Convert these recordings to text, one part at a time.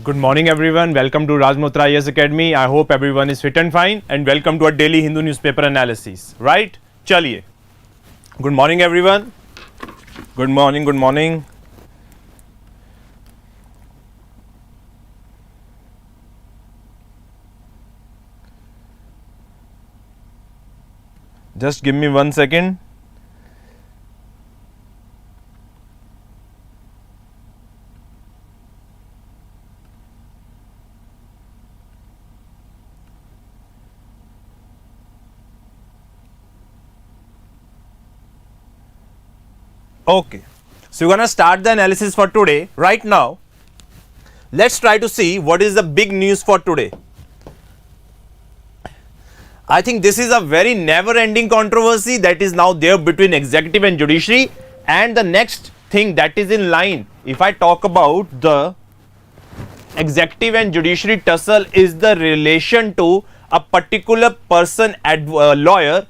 Good morning everyone. Welcome to Raj Malhotra IAS Academy. I hope everyone is fit and fine and welcome to our daily Hindu newspaper analysis. Right? Chaliye. Good morning everyone. Good morning. Good morning. Just give me 1 second. Okay, so we're gonna start the analysis for today. Right now, let's try to see what is the big news for today. I think this is a very never-ending controversy that is now there between executive and judiciary, and the next thing that is in line, if I talk about the executive and judiciary tussle, is the relation to a particular person, lawyer,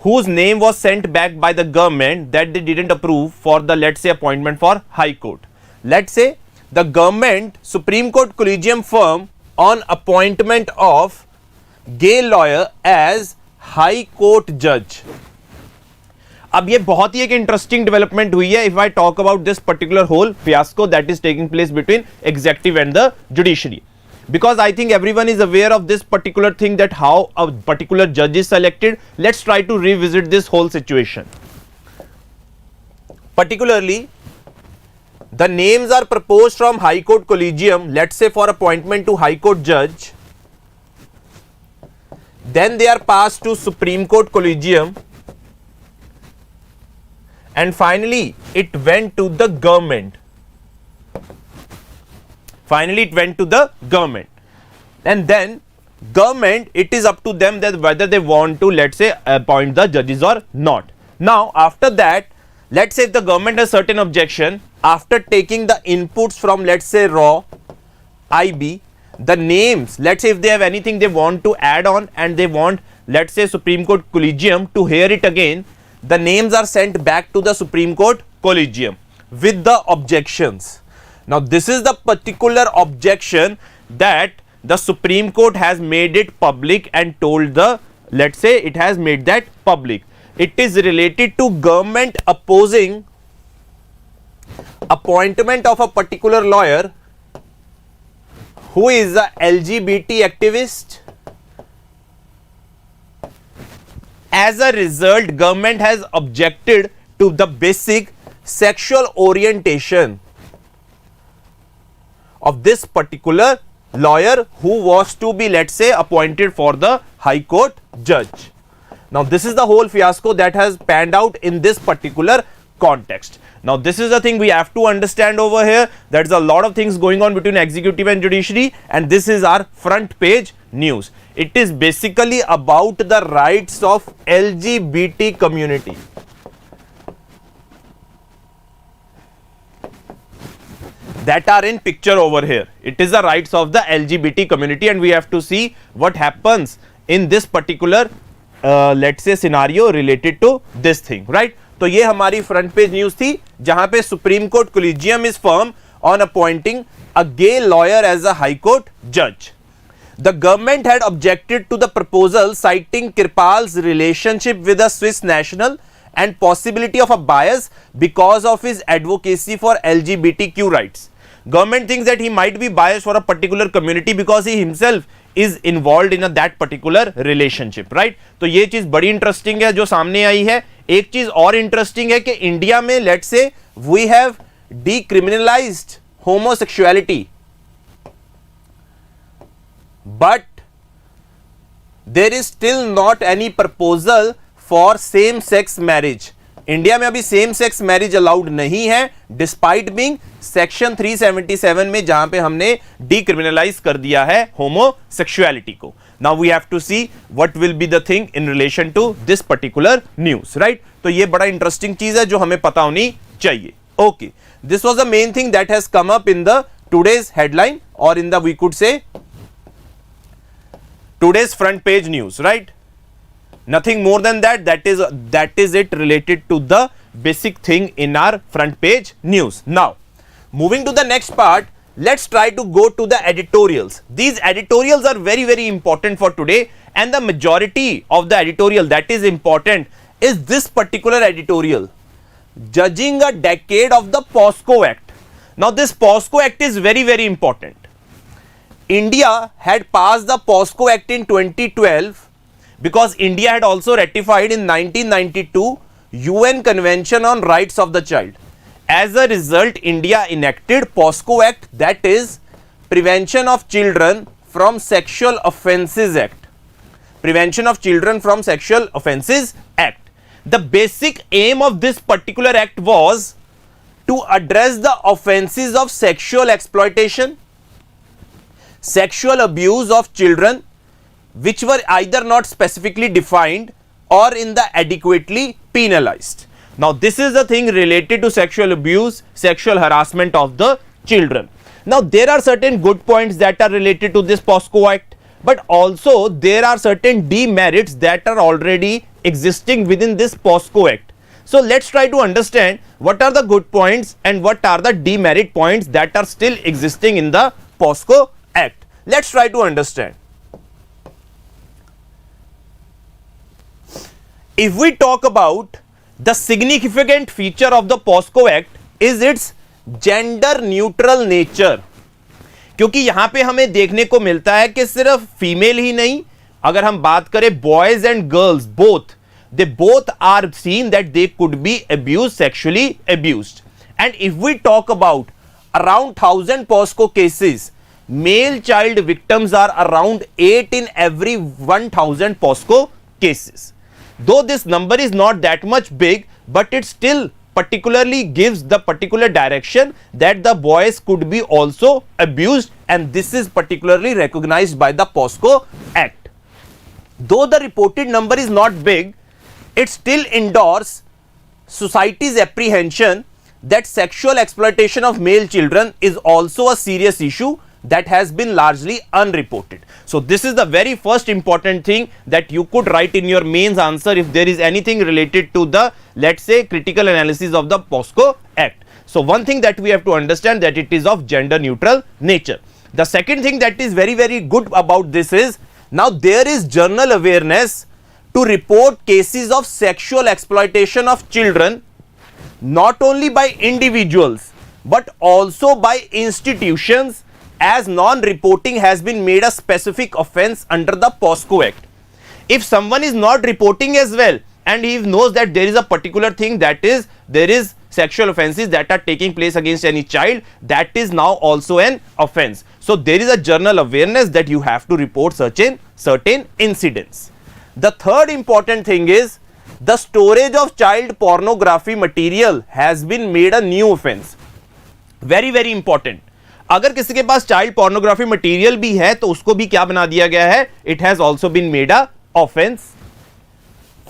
whose name was sent back by the government that they didn't approve for the, let's say, appointment for High Court. Let's say the government Supreme Court collegium firm on appointment of gay lawyer as High Court judge. अब ये बहुत ही एक interesting development हुई है if I talk about this particular whole fiasco that is taking place between executive and the judiciary. Because I think everyone is aware of this particular thing, that how a particular judge is selected. Let's try to revisit this whole situation. Particularly, the names are proposed from High Court collegium, let's say for appointment to High Court judge. Then they are passed to Supreme Court collegium. And finally, it went to the government. Finally, it went to the government, and then government, it is up to them that whether they want to, let's say, appoint the judges or not. Now, after that, let's say if the government has certain objection, after taking the inputs from, let's say, raw, IB, the names, let's say if they have anything they want to add on and they want, let's say, Supreme Court collegium to hear it again, the names are sent back to the Supreme Court collegium with the objections. Now, this is the particular objection that the Supreme Court has made it public and told the, let's say, it has made that public. It is related to government opposing appointment of a particular lawyer who is a LGBT activist. As a result, government has objected to the basic sexual orientation of this particular lawyer who was to be, let's say, appointed for the High Court judge. Now, this is the whole fiasco that has panned out in this particular context. Now, this is the thing we have to understand over here. There's a lot of things going on between executive and judiciary, and this is our front page news. It is basically about the rights of LGBT community. That are in picture over here. It is the rights of the LGBT community, and we have to see what happens in this particular let's say scenario related to this thing, right? तो ये हमारी front page news थी जहां पे Supreme Court collegium is firm on appointing a gay lawyer as a High Court judge. The government had objected to the proposal, citing Kirpal's relationship with a Swiss national and possibility of a bias because of his advocacy for LGBTQ rights. Government thinks that he might be biased for a particular community because he himself is involved in that particular relationship, right? तो ये चीज बड़ी interesting है जो सामने आई है. एक चीज और इंटरेस्टिंग है कि इंडिया में, let's say, we have decriminalized homosexuality, but there is still not any proposal for same sex marriage. India में अभी सेम सेक्स मैरिज अलाउड नहीं है, डिस्पाइट बीइंग सेक्शन 377 में जहां पे हमने डीक्रिमिनलाइज कर दिया है होमोसेक्सुअलिटी को. Now we have to see what will be the thing in relation to this particular news, right? तो ये बड़ा इंटरेस्टिंग चीज है जो हमें पता होनी चाहिए. Okay, this was the main thing that has come up in the today's headline और in the, we could say, today's front page news, right? Nothing more than that. That is it related to the basic thing in our front page news. Now, moving to the next part, let's try to go to the editorials. These editorials are very, very important for today, and the majority of the editorial that is important is this particular editorial, judging a decade of the Posco Act. Now this Posco Act is very, very important. India had passed the Posco Act in 2012 because India had also ratified in 1992 UN Convention on Rights of the Child. As a result, India enacted Posco Act, that is Prevention of Children from Sexual Offences Act. Prevention of Children from Sexual Offences Act. The basic aim of this particular act was to address the offences of sexual exploitation, sexual abuse of children, which were either not specifically defined or in the adequately penalized. Now this is the thing related to sexual abuse, sexual harassment of the children. Now there are certain good points that are related to this Posco Act, but also there are certain demerits that are already existing within this Posco Act. So let's try to understand what are the good points and what are the demerit points that are still existing in the Posco Act. Let's try to understand. If we talk about the significant feature of the Posco Act is its gender neutral nature, क्योंकि यहाँ पे हमें देखने को मिलता है कि सिर्फ फीमेल ही नहीं, अगर हम बात करें boys and girls both, they both are seen that they could be abused, sexually abused. And if we talk about around 1000 Posco cases, male child victims are around 8 in every 1000 Posco cases. Though this number is not that much big, but it still particularly gives the particular direction that the boys could be also abused, and this is particularly recognized by the Posco Act. Though the reported number is not big, it still endorses society's apprehension that sexual exploitation of male children is also a serious issue that has been largely unreported. So this is the very first important thing that you could write in your mains answer if there is anything related to the, let's say, critical analysis of the Posco Act. So one thing that we have to understand that it is of gender neutral nature. The second thing that is very, very good about this is now there is general awareness to report cases of sexual exploitation of children not only by individuals but also by institutions, as non-reporting has been made a specific offence under the Posco Act. If someone is not reporting as well and he knows that there is a particular thing, that is there is sexual offences that are taking place against any child, that is now also an offence. So there is a general awareness that you have to report certain incidents. The third important thing is the storage of child pornography material has been made a new offence. Very, very important. अगर किसी के पास child pornography material भी है तो उसको भी क्या बना दिया गया है, it has also been made a offense.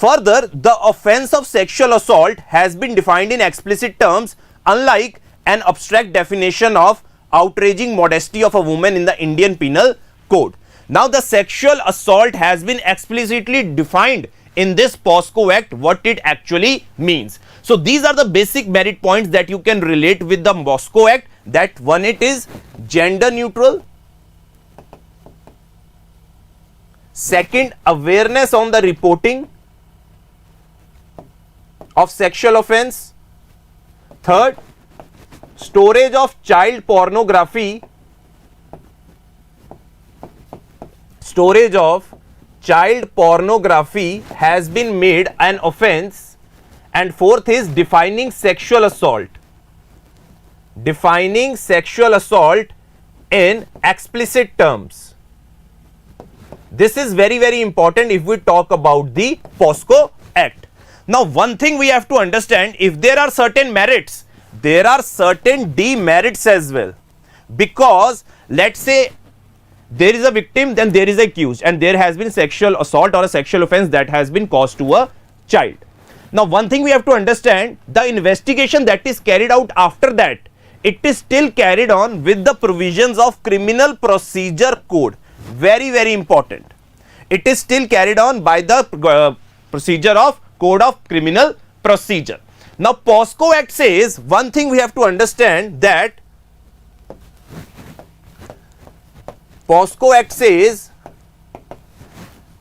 Further, the offense of sexual assault has been defined in explicit terms, unlike an abstract definition of outraging modesty of a woman in the Indian Penal Code. Now, the sexual assault has been explicitly defined in this Posco Act, what it actually means. So, these are the basic merit points that you can relate with the Posco Act. That one, it is gender neutral. Second, awareness on the reporting of sexual offense. Third, storage of child pornography. Storage of child pornography has been made an offense. And fourth is defining sexual assault. Defining sexual assault in explicit terms. This is very, very important if we talk about the Posco Act. Now, one thing we have to understand, if there are certain merits, there are certain demerits as well. Because let's say there is a victim, then there is an accused, and there has been sexual assault or a sexual offense that has been caused to a child. Now, one thing we have to understand, the investigation that is carried out after that, it is still carried on with the provisions of Criminal Procedure Code. Very, very important. It is still carried on by the procedure of Code of Criminal Procedure. Now, Posco Act says one thing we have to understand, that Posco Act says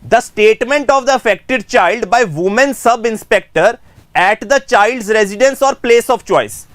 the statement of the affected child by woman sub inspector at the child's residence or place of choice.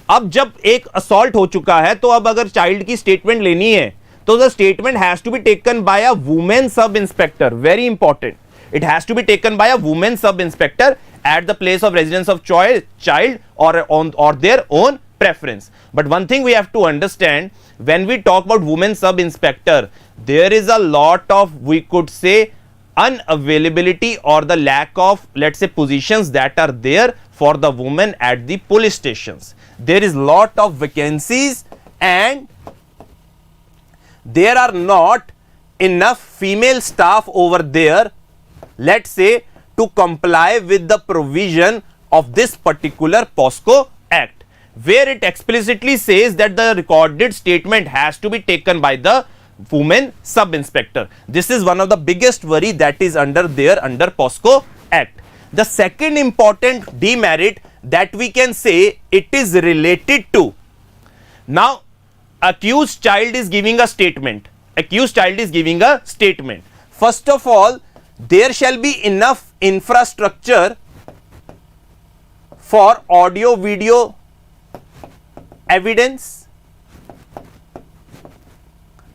अब जब एक assault हो चुका है तो अब अगर child की स्टेटमेंट लेनी है तो the statement has to be taken by a women sub inspector. Very important, it has to be taken by a woman sub inspector at the place of residence of child or their own preference. But one thing we have to understand, when we talk about women sub inspector, there is a lot of, we could say, unavailability or the lack of, let's say, positions that are there for the women at the police stations. There is lot of vacancies and there are not enough female staff over there, let's say, to comply with the provision of this particular Posco Act, where it explicitly says that the recorded statement has to be taken by the woman sub inspector. This is one of the biggest worry that is under Posco Act. The second important demerit that we can say, it is related to, now accused child is giving a statement. First of all, there shall be enough infrastructure for audio video evidence.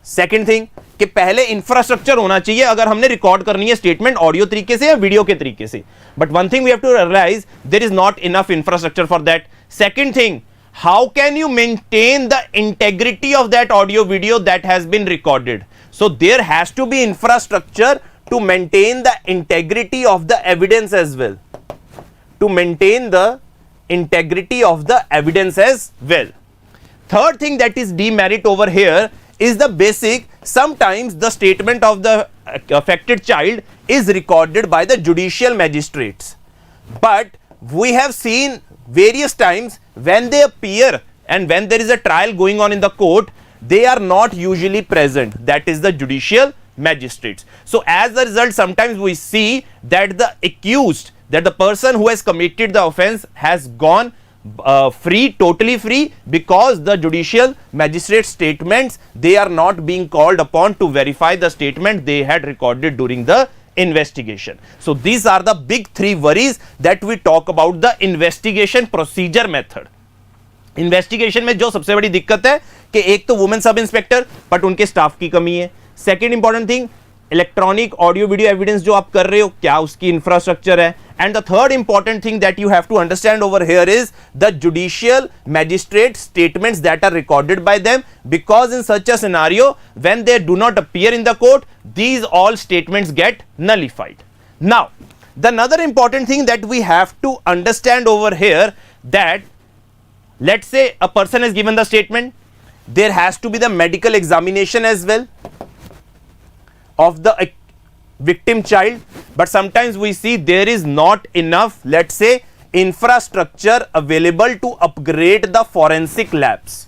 Second thing कि पहले infrastructure होना चाहिए अगर हमने record करनी है statement audio तरीके से या वीडियो के तरीके से. But one thing we have to realise, there is not enough infrastructure for that. Second thing, how can you maintain the integrity of that audio video that has been recorded? So there has to be infrastructure to maintain the integrity of the evidence as well. Third thing that is demerit over here is the basic, sometimes the statement of the affected child is recorded by the judicial magistrates, but we have seen various times when they appear and when there is a trial going on in the court, they are not usually present, that is the judicial magistrates. So as a result, sometimes we see that the accused, that the person who has committed the offense has gone free, totally free, because the judicial magistrate statements, they are not being called upon to verify the statement they had recorded during the investigation. So these are the big three worries that we talk about the investigation procedure method. Investigation में जो सबसे बड़ी दिक्कत है कि एक तो women sub inspector but उनके स्टाफ की कमी है. Second important thing, electronic audio video evidence जो आप कर रहे हो, क्या उसकी इंफ्रास्ट्रक्चर है. And the third important thing that you have to understand over here is the judicial magistrate statements that are recorded by them, because in such a scenario when they do not appear in the court, these all statements get nullified. Now, the another important thing that we have to understand over here, that let's say a person has given the statement, there has to be the medical examination as well of the victim child, but sometimes we see there is not enough, let's say, infrastructure available to upgrade the forensic labs.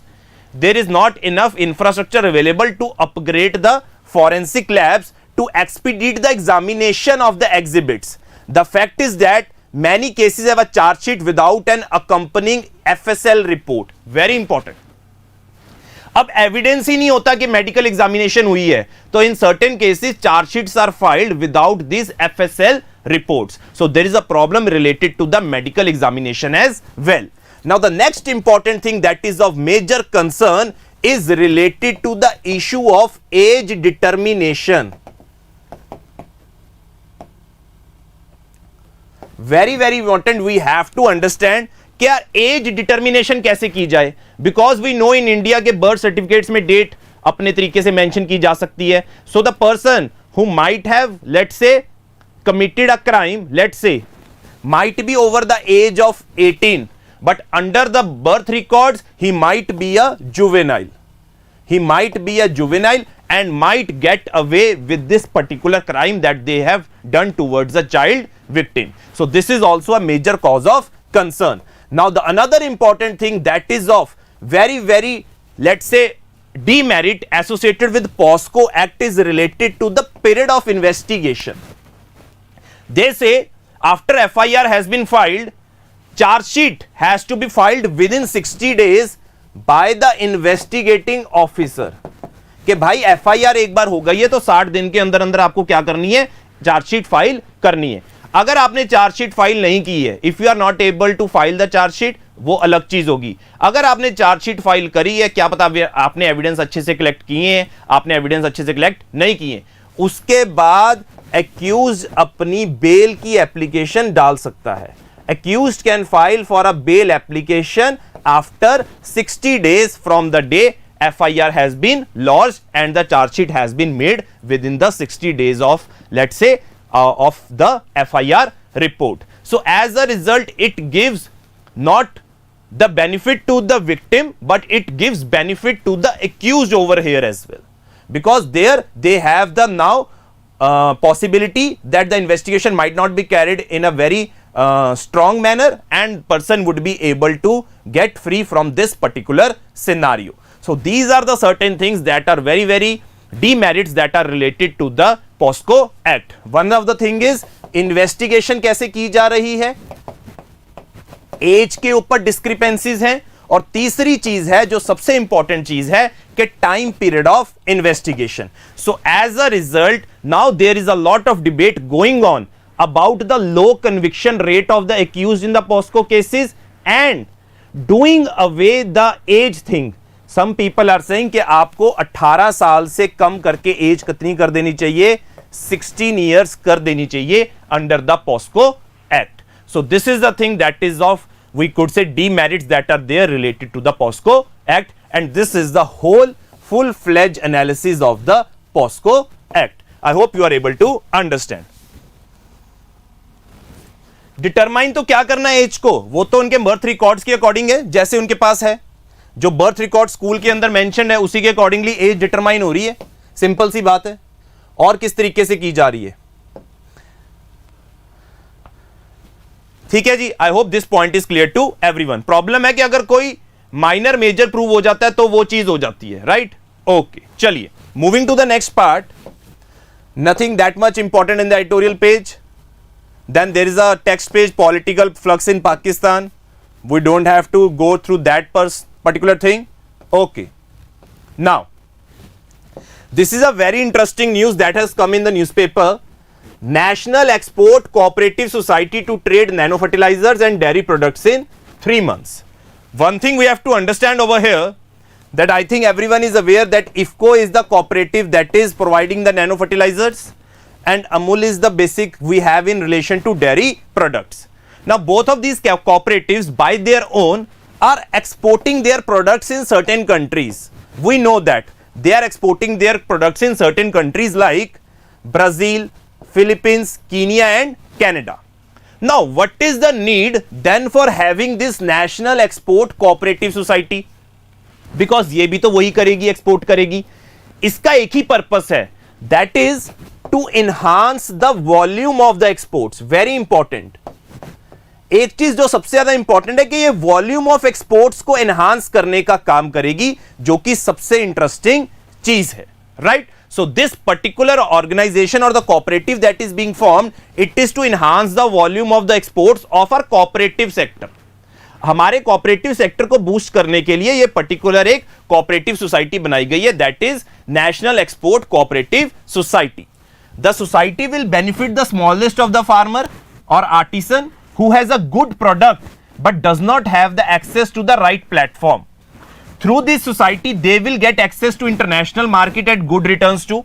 There is not enough infrastructure available to upgrade the forensic labs to expedite the examination of the exhibits. The fact is that many cases have a charge sheet without an accompanying FSL report. Very important. अब evidence ही नहीं होता कि medical examination हुई है, तो in certain cases charge sheets are filed without this FSL reports. So there is a problem related to the medical examination as well. Now the next important thing that is of major concern is related to the issue of age determination. Very important, we have to understand कि यार as determination कैसे की जाए, because we know in India के birth certificates में date अपने तरीके से मेंशन की जा सकती है. So the person who might have, let's say, committed a crime, let's say, might be over the age of 18, but under the birth records he might be a juvenile. He might be a juvenile and might get away with this particular crime that they have done towards a child victim. So this is also a major cause of concern. Now the another important thing that is of very, let's say, demerit associated with Posco Act is related to the period of investigation. They say after FIR has been filed, charge sheet has to be filed within 60 days by the investigating officer. कि भाई FIR एक बार हो गई है तो 60 दिन के अंदर अंदर आपको क्या करनी है, चार्जशीट फाइल करनी है। अगर आपने चार्जशीट फाइल नहीं की है, if you are not able to file the chargesheet, वो अलग चीज होगी। अगर आपने चार्जशीट फाइल करी है, क्या पता आपने एविडेंस अच्छे से कलेक्ट किए हैं, आपने एविडेंस अच्छे से कलेक्ट नहीं किए, उसके बाद एक्यूज अपनी बेल की एप्लीकेशन डाल सकता है। Accused can file for a bail application after 60 days from the day FIR has been lodged and the charge sheet has been made within the 60 days of, let's say, of the FIR report. So as a result, it gives not the benefit to the victim, but it gives benefit to the accused over here as well, because there they have the now possibility that the investigation might not be carried in a very strong manner and person would be able to get free from this particular scenario. So these are the certain things that are very, very demerits that are related to the Posco Act. One of the thing is investigation कैसे की जा रही है, as के ऊपर discrepancies हैं, और तीसरी चीज है जो सबसे इंपॉर्टेंट चीज है कि time period of investigation. So as a result now there is a lot of debate going on about the low conviction rate of the accused in the POSCO cases and doing away the age thing. Some people are saying कि आपको 18 साल से कम करके as कितनी कर देनी चाहिए, 16 years कर देनी चाहिए under the POSCO Act. So this is the thing that is of, we could say, demerits that are there related to the POSCO Act, and this is the whole full-fledged analysis of the POSCO Act. I hope you are able to understand. Determine तो क्या करना है as को, वो तो उनके birth records के according है, जैसे उनके पास है, जो बर्थ रिकॉर्ड स्कूल के अंदर मेंशन है उसी के अकॉर्डिंगली एज डिटरमाइन हो रही है, सिंपल सी बात है। और किस तरीके से की जा रही है, ठीक है जी। I hope this point is clear to everyone. Problem है कि अगर कोई माइनर मेजर प्रूव हो जाता है तो वो चीज हो जाती है, राइट। ओके, चलिए moving to the next part. Nothing that much important in the editorial page. Then there is a text page, political flux in Pakistan. We don't have to go through that particular thing. Okay. Now, this is a very interesting news that has come in the newspaper. National Export Cooperative Society to trade nanofertilizers and dairy products in 3 months. One thing we have to understand over here, that I think everyone is aware that IFCO is the cooperative that is providing the nanofertilizers, and Amul is the basic we have in relation to dairy products. Now both of these cooperatives by their own are exporting their products in certain countries. We know that they are exporting their products in certain countries like Brazil, Philippines, Kenya and Canada. Now what is the need then for having this National Export Cooperative Society? Because ये भी तो वही करेगी, export करेगी। इसका एक ही purpose है, that is to enhance the volume of the exports. Very important. एक चीज जो सबसे ज्यादा इंपॉर्टेंट है कि ये वॉल्यूम ऑफ एक्सपोर्ट्स को एनहांस करने का काम करेगी, जो कि सबसे इंटरेस्टिंग चीज है, right. So this particular organisation और the cooperative that is being formed, it is to enhance the volume of the exports of our cooperative sector. हमारे कोऑपरेटिव सेक्टर को बूस्ट करने के लिए ये पर्टिकुलर एक कोऑपरेटिव सोसाइटी बनाई गई है, that is national export cooperative society. The society will benefit the smallest of the farmer or artisan who has a good product but does not have the access to the right platform. Through this society, they will get access to international market at good returns too.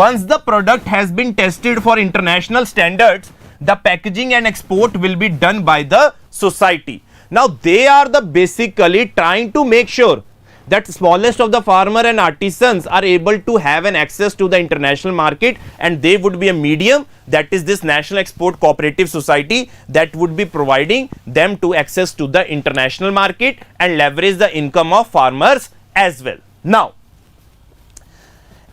Once the product has been tested for international standards, the packaging and export will be done by the society. Now they are the basically trying to make sure that smallest of the farmer and artisans are able to have an access to the international market, and they would be a medium, that is this National Export Cooperative Society, that would be providing them to access to the international market and leverage the income of farmers as well. Now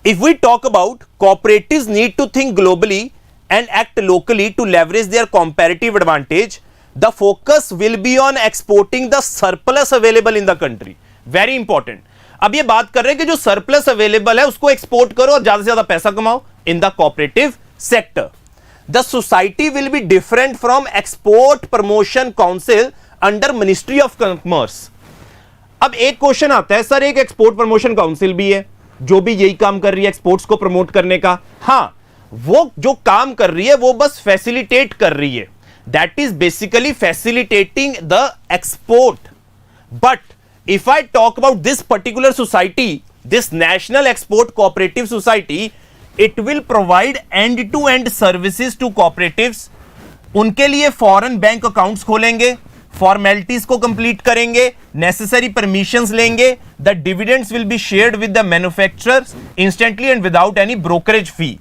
if we talk about cooperatives need to think globally and act locally to leverage their comparative advantage, the focus will be on exporting the surplus available in the country. Very important. अब ये बात कर रहे हैं कि जो surplus available है उसको एक्सपोर्ट करो और ज्यादा से ज्यादा पैसा कमाओ in the cooperative sector. The society will be different from export promotion council under ministry of commerce. अब एक क्वेश्चन आता है, सर एक एक्सपोर्ट प्रमोशन काउंसिल भी है जो भी यही काम कर रही है एक्सपोर्ट्स को प्रमोट करने का, हाँ वो जो काम कर रही है वो बस फैसिलिटेट कर रही है, that is basically facilitating the export. But if I talk about this particular society, this National Export Cooperative Society, it will provide end-to-end services to cooperatives. उनके लिए फॉरेन बैंक अकाउंट्स खोलेंगे, फॉर्मेलिटीज को complete करेंगे, necessary permissions लेंगे, the dividends will be shared with the manufacturers instantly and without any brokerage fee.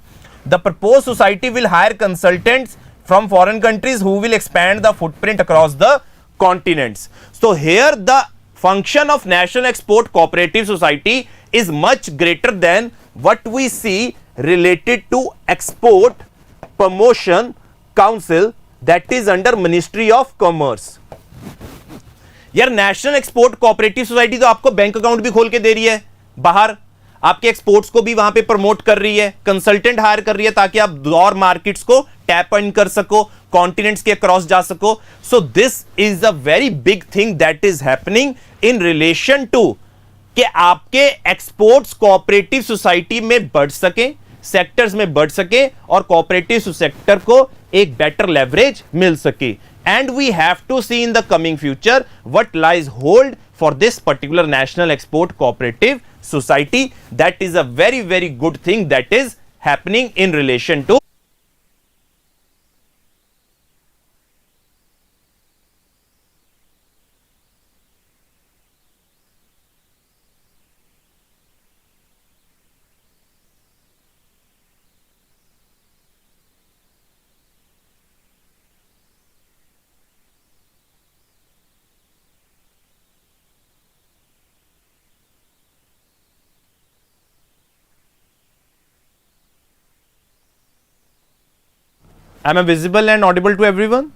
The propose society will hire consultants from foreign countries who will expand the footprint across the continents. So here the function of National Export Cooperative Society is much greater than what we see related to Export Promotion Council that is under Ministry of Commerce. यार national export cooperative society तो आपको bank account भी खोल के दे रही है बाहर, आपके एक्सपोर्ट्स को भी वहां पे प्रमोट कर रही है, कंसल्टेंट हायर कर रही है ताकि आप और मार्केट्स को टैप इन कर सको, कॉन्टिनेंट्स के अक्रॉस जा सको. So this is a very big thing that is happening in relation to कि आपके एक्सपोर्ट्स कोऑपरेटिव सोसाइटी में बढ़ सके, सेक्टर्स में बढ़ सके और कोऑपरेटिव सेक्टर को एक बेटर लेवरेज मिल सके. And we have to see in the coming future what lies hold for this particular National Export Cooperative Society. That is a very, very good thing that is happening in relation to Am I visible and audible to everyone?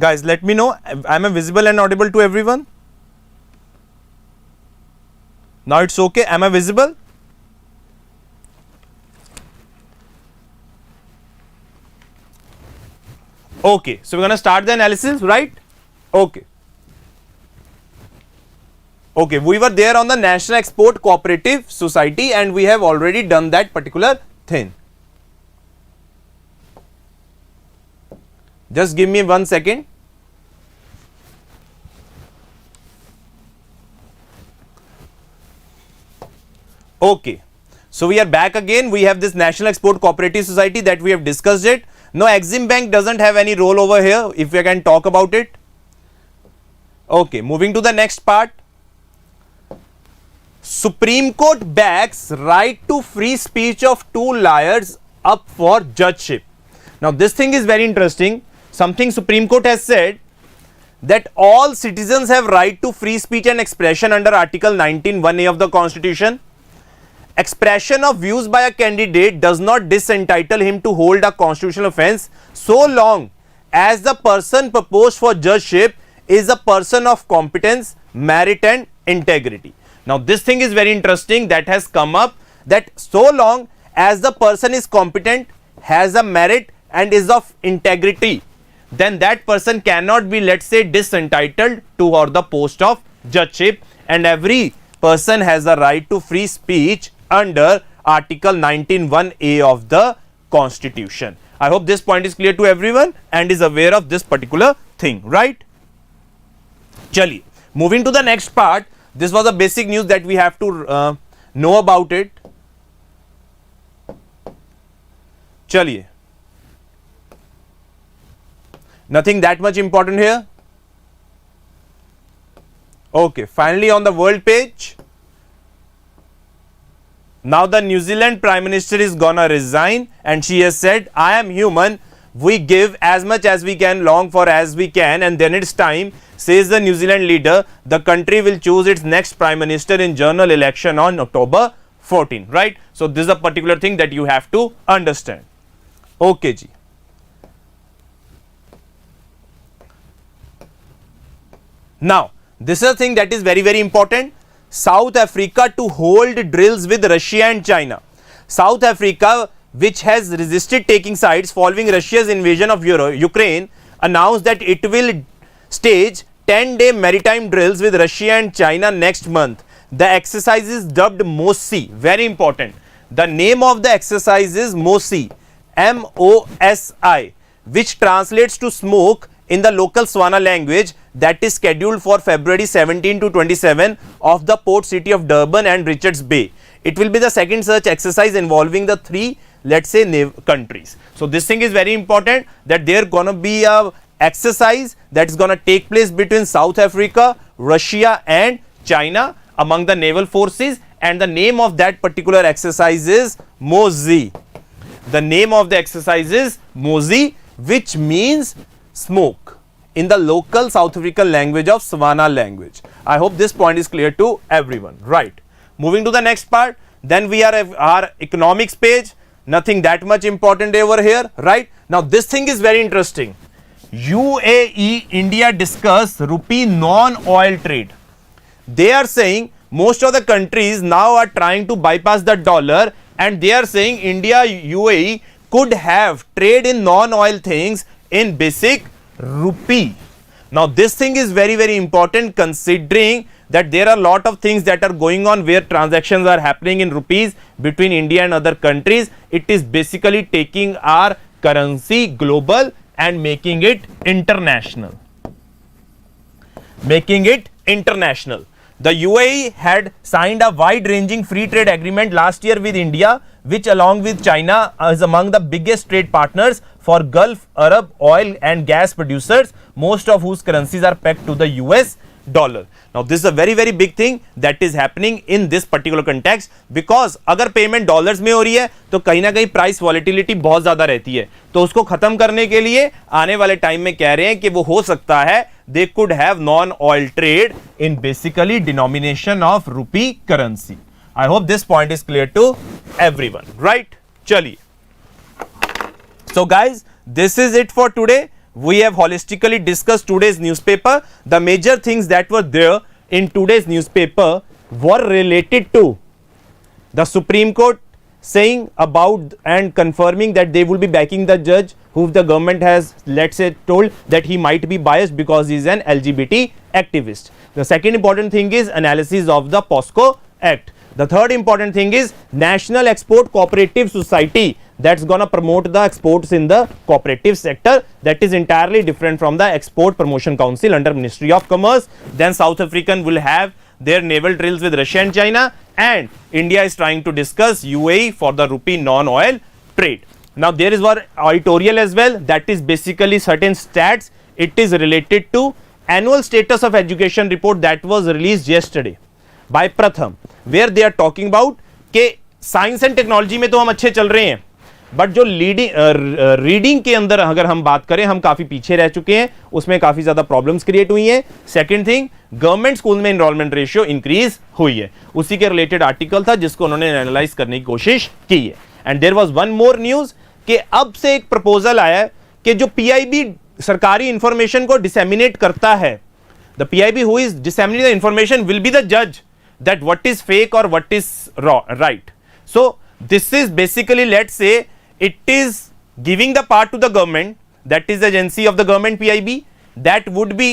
Guys, let me know. Am I visible and audible to everyone? Now it's okay. Am I visible? Okay. So we're going to start the analysis, right? Okay. Okay, we were there on the National Export Cooperative Society and we have already done that particular thing. Just give me 1 second. Okay, so we are back again. We have this National Export Cooperative Society that we have discussed it. No, Exim Bank doesn't have any role over here if we can talk about it. Okay, moving to the next part. Supreme Court backs right to free speech of 2 lawyers up for judgeship. Now this thing is very interesting. Something Supreme Court has said that all citizens have right to free speech and expression under Article 19(1)(a) of the Constitution. Expression of views by a candidate does not disentitle him to hold a constitutional offence so long as the person proposed for judgeship is a person of competence, merit and integrity. Now this thing is very interesting that has come up, that so long as the person is competent, has a merit and is of integrity, then that person cannot be, let's say, disentitled to or the post of judgeship, and every person has a right to free speech under Article 19(1)(a) of the Constitution. I hope this point is clear to everyone and is aware of this particular thing, right? Chaliye, moving to the next part. This was the basic news that we have to know about it. Chaliye, nothing that much important here. Okay, finally on the world page. Now the New Zealand Prime Minister is gonna resign and she has said, I am human, we give as much as we can, long for as we can, and then it's time, says the New Zealand leader. The country will choose its next Prime Minister in general election on October 14, right? So this is a particular thing that you have to understand. Okay ji. Now this is a thing that is very, very important. South Africa to hold drills with Russia and China. South Africa, which has resisted taking sides following Russia's invasion of Ukraine, announced that it will stage 10-day maritime drills with Russia and China next month. The exercise is dubbed MOSI. Very important. The name of the exercise is MOSI, MOSI, which translates to smoke in the local Swana language, that is scheduled for February 17 to 27 of the port city of Durban and Richards Bay. It will be the second such exercise involving the three, let's say, countries. So this thing is very important, that there gonna be a exercise that's gonna take place between South Africa, Russia and China among the naval forces, and the name of that particular exercise is MOSI. The name of the exercise is MOSI, which means smoke in the local South African language of Swana language. I hope this point is clear to everyone. Right. Moving to the next part, then we are at our economics page. Nothing that much important over here, right? Now this thing is very interesting. UAE, India discuss rupee non-oil trade. They are saying most of the countries now are trying to bypass the dollar, and they are saying India, UAE could have trade in non-oil things in basic rupee. Now this thing is very, very important, considering that there are a lot of things that are going on where transactions are happening in rupees between India and other countries. It is basically taking our currency global and making it international. Making it international. The UAE had signed a wide-ranging free trade agreement last year with India, which along with China is among the biggest trade partners for Gulf Arab oil and gas producers, most of whose currencies are pegged to the US dollar. Now this is a very, very big thing that is happening in this particular context, because अगर payment dollars में हो रही है तो कहीं ना कहीं price volatility बहुत ज्यादा रहती है, तो उसको खत्म करने के लिए आने वाले टाइम में कह रहे हैं कि वो हो सकता है they could have non-oil trade in basically denomination of rupee currency. I hope this point is clear to everyone, right? चलिए. So guys, this is it for today. We have holistically discussed today's newspaper. The major things that were there in today's newspaper were related to the Supreme Court saying about and confirming that they will be backing the judge who the government has, let's say, told that he might be biased because he is an LGBT activist. The second important thing is analysis of the Posco Act. The third important thing is National Export Cooperative Society that's gonna promote the exports in the cooperative sector. That is entirely different from the Export Promotion Council under Ministry of Commerce. Then South African will have their naval drills with Russia and China, and India is trying to discuss UAE for the rupee non-oil trade. Now there is one editorial as well, that is basically certain stats. It is related to annual status of education report that was released yesterday by Pratham, where they are talking about कि science and technology में तो हम अच्छे चल रहे हैं, but जो reading के अंदर अगर हम बात करें, हम काफी पीछे रह चुके हैं, उसमें काफी ज्यादा प्रॉब्लम्स क्रिएट हुई हैं. सेकंड थिंग, गवर्नमेंट स्कूल में एनरोलमेंट रेशियो इंक्रीज हुई है. उसी के रिलेटेड आर्टिकल था जिसको उन्होंने एनालाइज करने की कोशिश की है. And there was one more news कि अब से एक प्रपोजल आया है कि जो पीआईबी सरकारी इंफॉर्मेशन को डिसेमिनेट करता है, the PIB who is disseminating the information will be the जज that what is fake or what is right. So this is basically, let's say, it is giving the part to the government, that is the agency of the government PIB, that would be,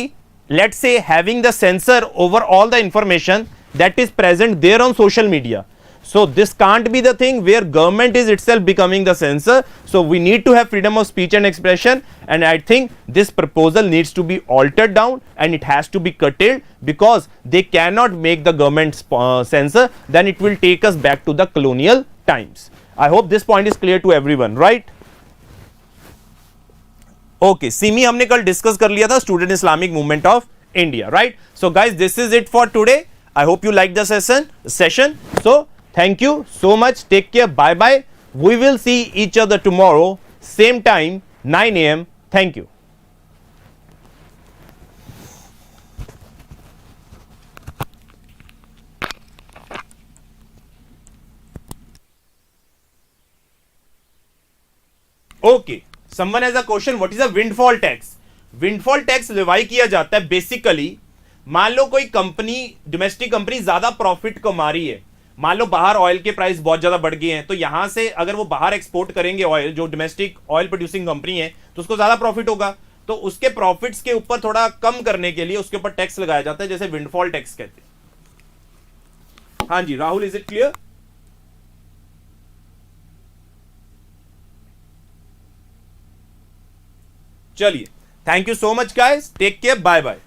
let's say, having the censor over all the information that is present there on social media. So this can't be the thing where government is itself becoming the censor. So we need to have freedom of speech and expression, and I think this proposal needs to be altered down and it has to be curtailed, because they cannot make the government censor, then it will take us back to the colonial times. I hope this point is clear to everyone, right? Okay, Simi हमने कल discuss कर लिया था, student Islamic movement of India, right? So guys, this is it for today. I hope you like the session. So thank you so much. Take care. Bye bye. We will see each other tomorrow, same time, 9 a.m. Thank you. Okay. Someone has a question. What is a windfall tax? Windfall tax लेवाई किया जाता है basically, मान लो कोई company, domestic company ज्यादा profit कमा रही है, मान लो बाहर ऑयल के प्राइस बहुत ज्यादा बढ़ गए हैं, तो यहां से अगर वो बाहर एक्सपोर्ट करेंगे ऑयल, जो डोमेस्टिक ऑयल प्रोड्यूसिंग कंपनी है, तो उसको ज्यादा प्रॉफिट होगा. तो उसके प्रॉफिट्स के ऊपर थोड़ा कम करने के लिए उसके ऊपर टैक्स लगाया जाता है, जैसे विंडफॉल टैक्स कहते हैं। हाँ जी राहुल, इज इट क्लियर? चलिए, thank you so much guys, take care, bye bye.